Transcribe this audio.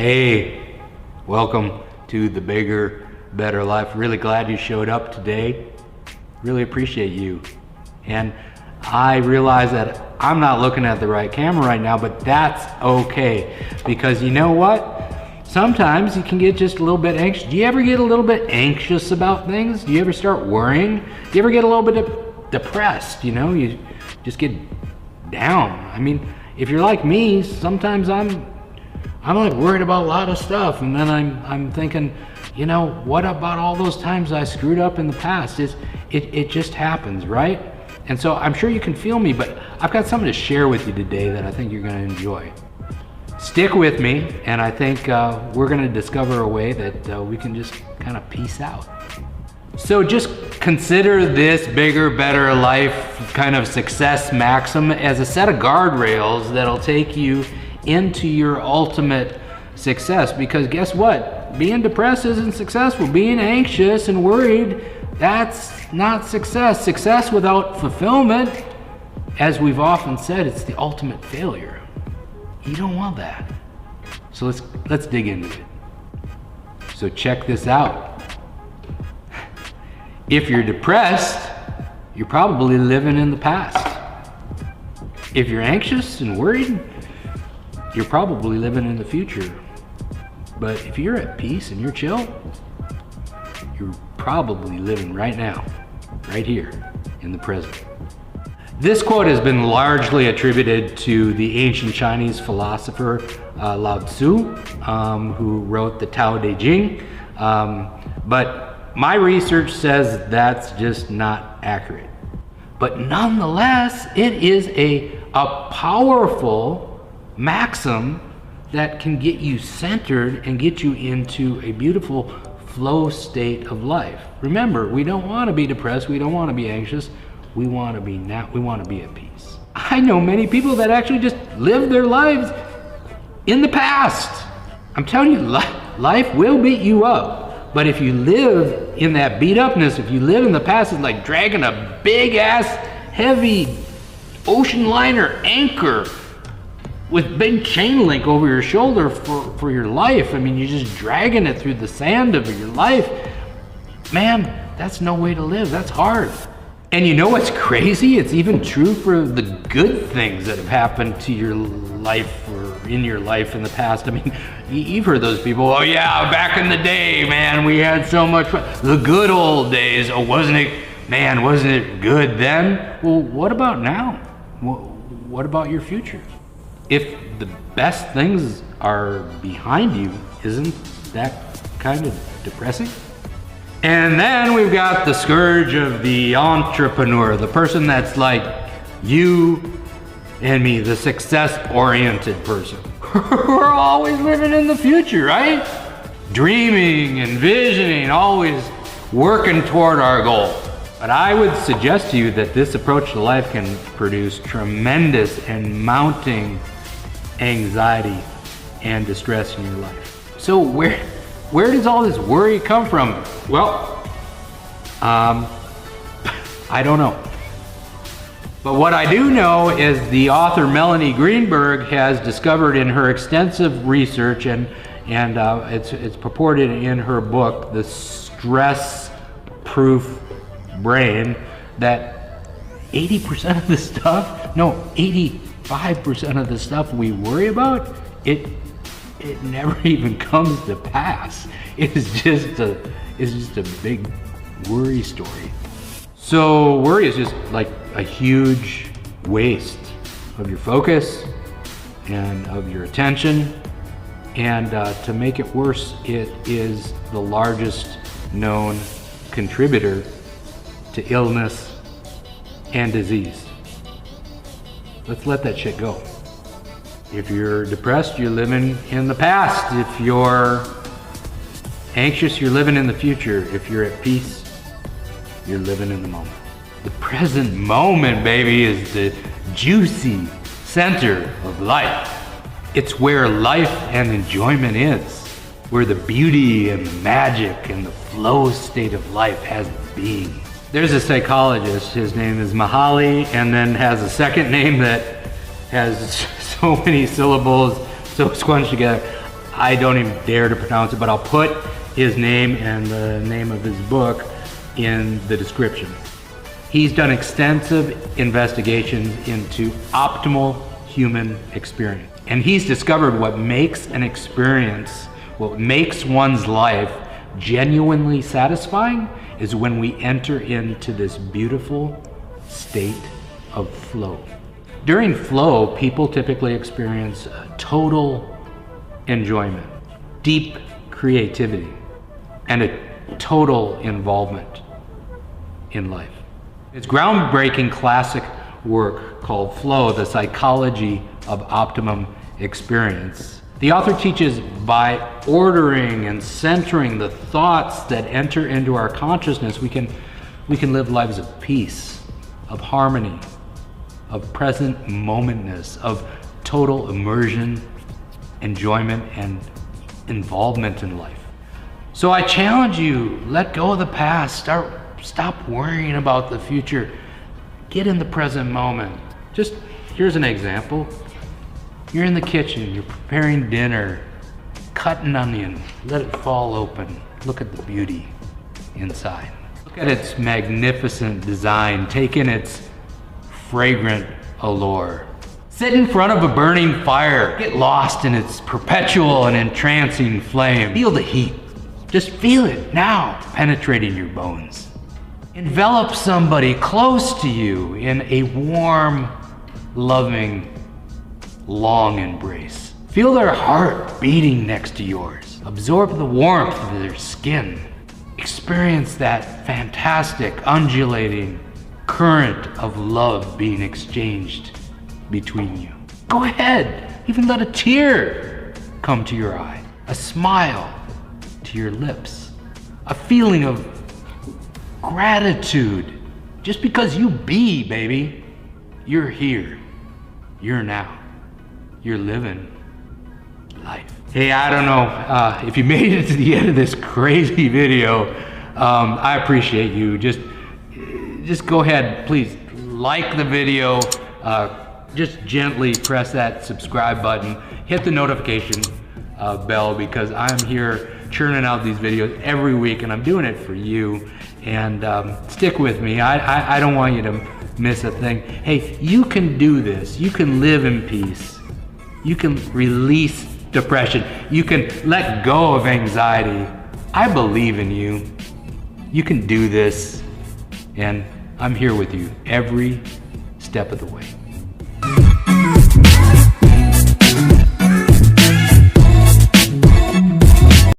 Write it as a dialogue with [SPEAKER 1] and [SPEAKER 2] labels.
[SPEAKER 1] Hey, welcome to the Bigger, Better Life. Really glad you showed up today. Really appreciate you. And I realize that I'm not looking at the right camera right now, but that's okay. Because you know what? Sometimes you can get just a little bit anxious. Do you ever get a little bit anxious about things? Do you ever start worrying? Do you ever get a little bit depressed? You know, you just get down. I mean, if you're like me, sometimes I'm like worried about a lot of stuff, and then I'm thinking, you know, what about all those times I screwed up in the past? It just happens, right? And so I'm sure you can feel me, but I've got something to share with you today that I think you're going to enjoy. Stick with me, and I think we're going to discover a way that we can just kind of peace out. So just consider this bigger, better life kind of success maxim as a set of guardrails that'll take you into your ultimate success. Because guess what? Being depressed isn't successful. Being anxious and worried, that's not success. Success without fulfillment, as we've often said, it's the ultimate failure. You don't want that. So let's dig into it. So check this out. If you're depressed, you're probably living in the past. If you're anxious and worried, you're probably living in the future. But if you're at peace and you're chill, you're probably living right now, right here in the present. This quote has been largely attributed to the ancient Chinese philosopher Lao Tzu, who wrote the Tao Te Ching. But my research says that's just not accurate. But nonetheless, it is a powerful maxim that can get you centered and get you into a beautiful flow state of life. Remember, we don't want to be depressed, we don't want to be anxious, we want to be at peace. I know many people that actually just live their lives in the past. I'm telling you, life will beat you up. But if you live in that beat upness, if you live in the past, it's like dragging a big ass, heavy ocean liner anchor with big chain link over your shoulder for your life. I mean, you're just dragging it through the sand of your life. Man, that's no way to live. That's hard. And you know what's crazy? It's even true for the good things that have happened to your life or in your life in the past. I mean, you've heard those people, oh yeah, back in the day, man, we had so much fun. The good old days, oh, wasn't it good then? Well, what about now? What about your future? If the best things are behind you, isn't that kind of depressing? And then we've got the scourge of the entrepreneur, the person that's like you and me, the success-oriented person. We're always living in the future, right? Dreaming, envisioning, always working toward our goal. But I would suggest to you that this approach to life can produce tremendous and mounting anxiety and distress in your life. So where does all this worry come from? Well, I don't know. But what I do know is the author Melanie Greenberg has discovered in her extensive research, and it's purported in her book, The Stress-Proof Brain, that 80% of the stuff, no, 85% of the stuff we worry about, it never even comes to pass. It's just a big worry story. So worry is just like a huge waste of your focus and of your attention. And to make it worse, it is the largest known contributor to illness and disease. Let's let that shit go. If you're depressed, you're living in the past. If you're anxious, you're living in the future. If you're at peace, you're living in the moment. The present moment, baby, is the juicy center of life. It's where life and enjoyment is, where the beauty and the magic and the flow state of life has being. There's a psychologist, his name is Mihaly, and then has a second name that has so many syllables, so squunched together. I don't even dare to pronounce it, but I'll put his name and the name of his book in the description. He's done extensive investigations into optimal human experience. And he's discovered what makes an experience, what makes one's life genuinely satisfying is when we enter into this beautiful state of flow. During flow, people typically experience total enjoyment, deep creativity, and a total involvement in life. It's groundbreaking classic work called Flow, The Psychology of Optimum Experience. The author teaches by ordering and centering the thoughts that enter into our consciousness, we can live lives of peace, of harmony, of present momentness, of total immersion, enjoyment, and involvement in life. So I challenge you, let go of the past, stop worrying about the future, get in the present moment. Just, here's an example. You're in the kitchen, you're preparing dinner, cut an onion, let it fall open. Look at the beauty inside. Look at its magnificent design, take in its fragrant allure. Sit in front of a burning fire, get lost in its perpetual and entrancing flame. Feel the heat, just feel it now, penetrating your bones. Envelop somebody close to you in a warm, loving, long embrace. Feel their heart beating next to yours. Absorb the warmth of their skin. Experience that fantastic, undulating current of love being exchanged between you. Go ahead, even let a tear come to your eye, a smile to your lips, a feeling of gratitude. Just because you be, baby, you're here, you're now. You're living life. Hey, I don't know if you made it to the end of this crazy video. I appreciate you. Just go ahead, please like the video. Just gently press that subscribe button. Hit the notification bell, because I'm here churning out these videos every week, and I'm doing it for you. And stick with me. I don't want you to miss a thing. Hey, you can do this. You can live in peace. You can release depression. You can let go of anxiety. I believe in you. You can do this, and I'm here with you every step of the way.